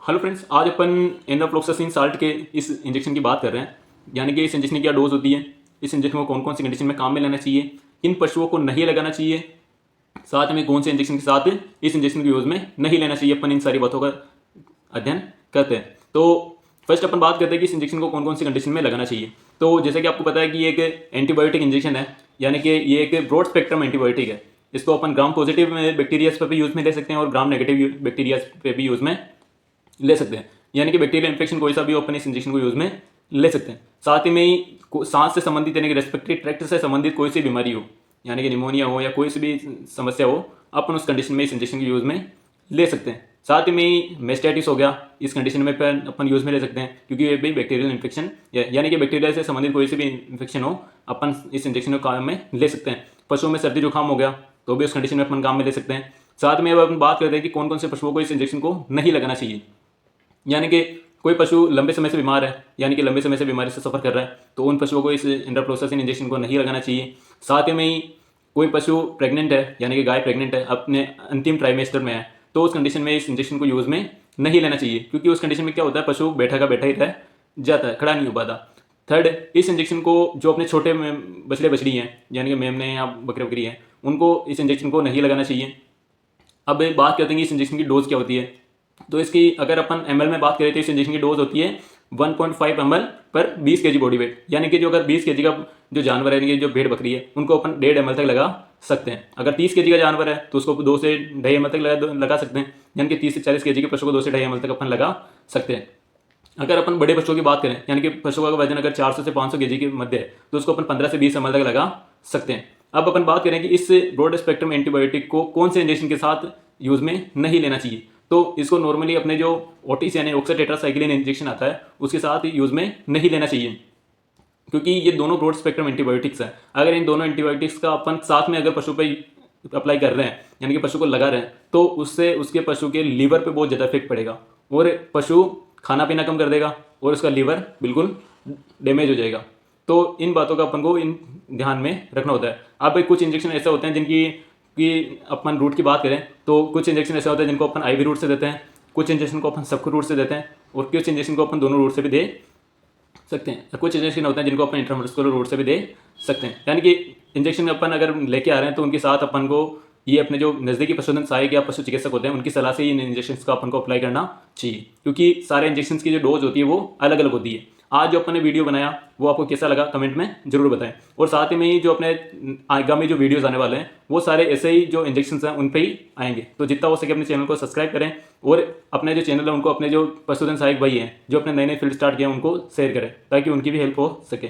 Hello friends, आज अपन एनफ्लॉक्सासिन salt के इस इंजेक्शन की बात कर रहे हैं। यानी कि इस इंजेक्शन की क्या डोज होती है, इस इंजेक्शन को कौन कौन सी कंडीशन में काम में लेना चाहिए, किन पशुओं को नहीं लगाना चाहिए, साथ में कौन से इंजेक्शन के साथ इस इंजेक्शन के यूज़ में नहीं लेना चाहिए। अपन इन सारी बातों का अध्ययन करते हैं। तो फर्स्ट अपन बात करते हैं कि इस इंजेक्शन को कौन कौन सी कंडीशन में लगाना चाहिए। तो जैसे कि आपको पता है कि ये एक एंटीबायोटिक इंजेक्शन है, यानी कि ये एक ब्रॉड स्पेक्ट्रम एंटीबायोटिक है। इसको अपन ग्राम पॉजिटिव बैक्टीरियाज पर भी यूज़ में ले सकते हैं और ग्राम नेगेटिव बैक्टीरियाज पे भी यूज़ में ले सकते हैं। यानी कि बैक्टीरियल इन्फेक्शन कोई सा भी अपन इस इंजेक्शन को यूज़ में ले सकते हैं। साथ ही में ही सांस से संबंधित यानी कि रेस्पिरेटरी ट्रैक्ट से संबंधित कोई सी बीमारी हो, यानी कि निमोनिया हो या कोई सी भी समस्या हो, अपन उस कंडीशन में इस इंजेक्शन के यूज़ में ले सकते हैं। साथ ही में ही मेस्टाइटिस हो गया, इस कंडीशन में अपन यूज़ में ले सकते हैं, क्योंकि ये भी बैक्टीरियल इन्फेक्शन यानी कि बैक्टीरिया से संबंधित कोई सी भी इन्फेक्शन हो, अपन इस इंजेक्शन को काम में ले सकते हैं। पशुओं में सर्दी जुकाम हो गया तो भी उस कंडीशन में अपन काम में ले सकते हैं। साथ में अब अपन बात करते हैं कि कौन कौन से पशुओं को इस इंजेक्शन को नहीं लगाना चाहिए। यानी कि कोई पशु लंबे समय से बीमार है, यानी कि लंबे समय से बीमारी से सफ़र कर रहा है, तो उन पशुओं को इस एंडोफ्लोक्सासिन इंजेक्शन को नहीं लगाना चाहिए। साथ ही में ही कोई पशु प्रेग्नेंट है, यानी कि गाय प्रेग्नेंट है, अपने अंतिम ट्राइमेस्टर में है, तो उस कंडीशन में इस इंजेक्शन को यूज़ में नहीं लेना चाहिए, क्योंकि उस कंडीशन में क्या होता है, पशु बैठा का बैठा ही रह जाता है, खड़ा नहीं हो पाता। थर्ड, इस इंजेक्शन को जो अपने छोटे बछड़े बछड़ी हैं, यानी कि मेमने या बकरे बकरी हैं, उनको इस इंजेक्शन को नहीं लगाना चाहिए। अब बात करते हैं कि इस इंजेक्शन की डोज क्या होती है। तो इसकी अगर अपन एमएल में बात करें तो इस इंजेक्शन की डोज होती है 1.5 ml पर 20 kg बॉडी वेट। यानी कि जो अगर 20 kg का जो जानवर है, यानी कि जो भेड़ बकरी है, उनको अपन 1.5 ml तक लगा सकते हैं। अगर 30 kg का जानवर है तो उसको 2 से 2.5 ml तक लगा सकते हैं। यानी कि 30 से 40 kg के पशु को 2 से 2.5 ml तक अपन लगा सकते हैं। अगर अपन बड़े पशुओं की बात करें, यानी कि पशुओं का वजन अगर 400 से 500 kg के मध्य है, तो उसको अपन 15 से 20 ml तक लगा सकते हैं। अब अपन बात करें कि इस ब्रॉड स्पेक्ट्रम एंटीबायोटिक को कौन से इंजेक्शन के साथ यूज़ में नहीं लेना चाहिए। तो इसको नॉर्मली अपने जो ओटीसी यानी ऑक्सीटेट्रासाइक्लिन इंजेक्शन आता है उसके साथ यूज़ में नहीं लेना चाहिए, क्योंकि ये दोनों ब्रॉड स्पेक्ट्रम एंटीबायोटिक्स हैं। अगर इन दोनों एंटीबायोटिक्स का अपन साथ में अगर पशु पे अप्लाई कर रहे हैं, यानी कि पशु को लगा रहे हैं, तो उससे उसके पशु के लीवर पे बहुत ज़्यादा इफेक्ट पड़ेगा और पशु खाना पीना कम कर देगा और उसका लीवर बिल्कुल डैमेज हो जाएगा। तो इन बातों का अपन को इन ध्यान में रखना होता है। अब कुछ इंजेक्शन ऐसे होते हैं जिनकी कि अपन रूट की बात करें तो कुछ इंजेक्शन ऐसे होते हैं जिनको अपन आईवी रूट से देते हैं, कुछ इंजेक्शन को अपन सबको रूट से देते हैं और कुछ इंजेक्शन को अपन दोनों रूट से भी दे सकते हैं। और कुछ इंजेक्शन होते हैं जिनको अपन इंट्रामस्कुलर रूट से भी दे सकते हैं। यानी कि इंजेक्शन अपन अगर लेके आ रहे हैं तो उनके साथ अपन को ये अपने जो नज़दीकी पशुधन सहायक या पशु चिकित्सक होते हैं उनकी सलाह से इन इंजेक्शन का अपन को अप्लाई करना चाहिए, क्योंकि सारे इंजेक्शन की जो डोज होती है वो अलग अलग होती है। आज जो अपन ने वीडियो बनाया वो आपको कैसा लगा कमेंट में जरूर बताएं। और साथ ही में ही जो अपने आगामी जो वीडियोस आने वाले हैं वो सारे ऐसे ही जो इंजेक्शंस हैं उन पे ही आएंगे। तो जितना हो सके अपने चैनल को सब्सक्राइब करें और अपने जो चैनल है उनको अपने जो पशुधन सहायक भाई हैं जो अपने नए नए फील्ड स्टार्ट किए हैं उनको शेयर करें, ताकि उनकी भी हेल्प हो सके।